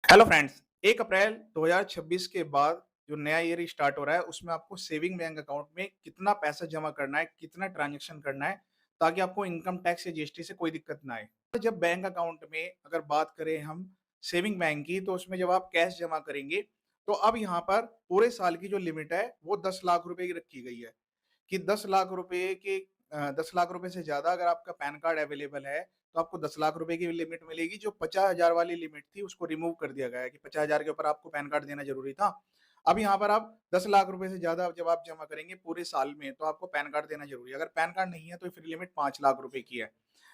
Hello friends, 1 अप्रैल 2026 के बाद जो नया ईयर स्टार्ट हो रहा है, उसमें आपको सेविंग बैंक अकाउंट में कितना पैसा जमा करना है, कितना ट्रांज़ैक्शन करना है, ताकि आपको इनकम टैक्स या जीएसटी से कोई दिक्कत ना आए। तो जब बैंक अकाउंट में अगर बात करें हम सेविंग बैंक की, तो उसमें जब आप कैश जमा करेंगे, तो अब यहाँ पर पूरे साल की जो लिमिट है, वो 10 लाख रुपए की रखी गई है। कि 10 लाख रुपए के 10 लाख रुपए से ज़्यादा अगर आपका पैन कार्ड अवेलेबल है, तो आपको 10 लाख रुपए की लिमिट मिलेगी। जो 50,000 वाली लिमिट थी, उसको रिमूव कर दिया गया है कि 50,000 के ऊपर आपको पैन कार्ड देना ज़रूरी था। अब यहाँ पर आप 10 लाख रुपए से ज़्यादा जब आप जमा करेंगे पूरे साल में, तो आपको पैन कार्ड देना ज़रूरी है। अगर पैन कार्ड नहीं है, तो फिर लिमिट 5 लाख रुपए की है।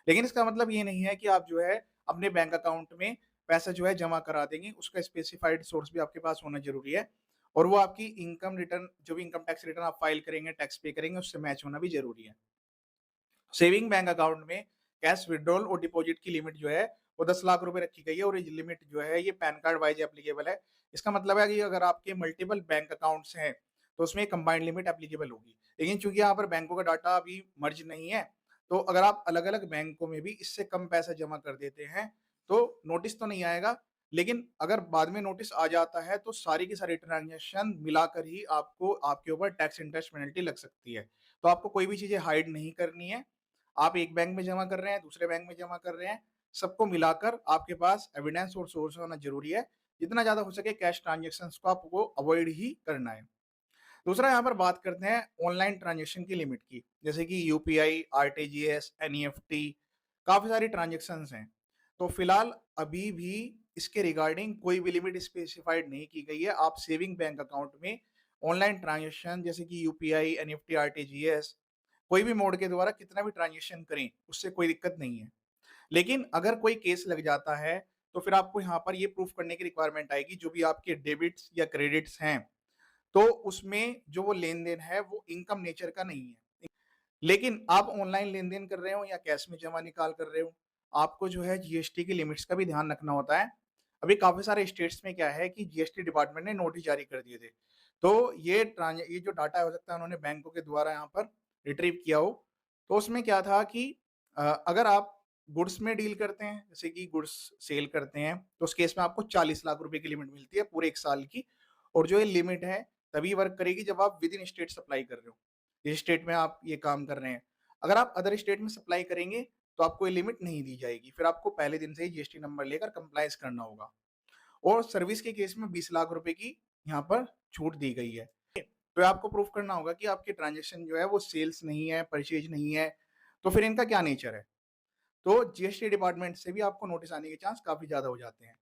लेकिन इसका मतलब ये नहीं है कि आप जो है, अपने बैंक अकाउंट में पैसा जो है जमा करा देंगे। उसका स्पेसिफाइड सोर्स भी आपके पास होना ज़रूरी है। और वो आपकी इनकम रिटर्न जो भी इनकम टैक्स रिटर्न आप फाइल करेंगे, टैक्स पे करेंगे, उससे मैच होना भी ज़रूरी है। सेविंग बैंक अकाउंट में कैश विथड्रॉल और डिपॉजिट की लिमिट जो है, वो 10 लाख रुपए रखी गई है और ये लिमिट जो है, ये पैन कार्ड वाइज़ एप्लीकेबल है। इसका मतलब है कि अगर आपके मल्टीपल बैंक अकाउंट्स हैं, तो उसमें कंबाइंड लिमिट एप्लीकेबल होगी। लेकिन चूँकि यहाँ पर बैंकों का डाटा अभी मर्ज नहीं है, तो अगर आप अलग-अलग बैंकों में भी इससे कम पैसा जमा कर देते हैं, तो नोटिस तो नहीं आएगा, लेकिन अगर बाद में नोटिस आ जाता है, तो सारी की सारी ट्रांज़ैक्शन मिलाकर ही आपको आपके ऊपर टैक्स इंटरेस्ट पेनल्टी लग सकती है। तो आपको कोई भी चीज़ें हाइड नहीं करनी है। आप एक बैंक में जमा कर रहे हैं, दूसरे बैंक में जमा कर रहे हैं, सबको मिलाकर आपके पास एविडेंस और सोर्स होना ज़रूरी है। जितना ज़्यादा हो सके कैश ट्रांज़ैक्शंस को आपको अवॉइड ही करना है। दूसरा यहाँ पर बात करते हैं ऑनलाइन ट्रांज़ैक्शन की लिमिट की, जैसे कि यूपीआई, आरटीजीएस, एनईएफटी, काफ़ी सारी ट्रांज़ैक्शंस हैं। तो फिलहाल अभी भी इसके रिगार्डिंग कोई भी लिमिट स्पेसिफाइड नहीं की गई है। आप सेविंग बैंक अकाउंट में ऑनलाइन ट्रांज़ैक्शन जैसे कि यूपीआई, एनईएफटी, आरटीजीएस कोई भी मोड के द्वारा कितना भी ट्रांज़ैक्शन करें, उससे कोई दिक्कत नहीं है। लेकिन अगर कोई केस लग जाता है, तो फिर आपको यहाँ पर ये प्रूफ करने की रिक्वायरमेंट आएगी, जो भी आपके डेबिट्स या क्रेडिट्स हैं, तो उसमें जो वो लेन-देन है, वो इनकम नेचर का नहीं है। लेकिन आप ऑनलाइन लेन-देन कर रहे हो या कैश में जमा निकाल कर रहे हो, आपको जो है जीएसटी की लिमिट्स का भी ध्यान रखना होता है। अभी काफ़ी सारे स्टेट्स में क्या है कि जीएसटी डिपार्टमेंट ने नोटिस जारी कर दिए थे। तो ये जो डाटा हो सकता है उन्होंने बैंकों के द्वारा यहाँ पर रिट्रीव किया हो। तो उसमें क्या था कि अगर आप गुड्स में डील करते हैं, जैसे कि गुड्स सेल करते हैं, तो उस केस में आपको 40 लाख रुपए की लिमिट मिलती है पूरे 1 साल की। और जो ये लिमिट है, तभी वर्क करेगी जब आप विद इन स्टेट सप्लाई कर रहे हो। जिस स्टेट में आप ये काम कर रहे हैं। अगर आप अदर स्टेट में सप्लाई करेंगे, तो आपको ये लिमिट नहीं दी जाएगी। फिर आपको पहले दिन से ही जीएसटी नंबर लेकर कंप्लायंस करना होगा। और सर्विस के केस में 20 लाख रुपए की यहाँ पर छूट दी गई है। तो आपको प्रूफ करना होगा कि आपकी ट्रांज़ैक्शन जो है वो सेल्स नहीं है, परचेज़ नहीं है, तो फिर इनका क्या नेचर है? तो जीएसटी डिपार्टमेंट से भी आपको नोटिस आने के चांस काफ़ी ज़्यादा हो जाते हैं।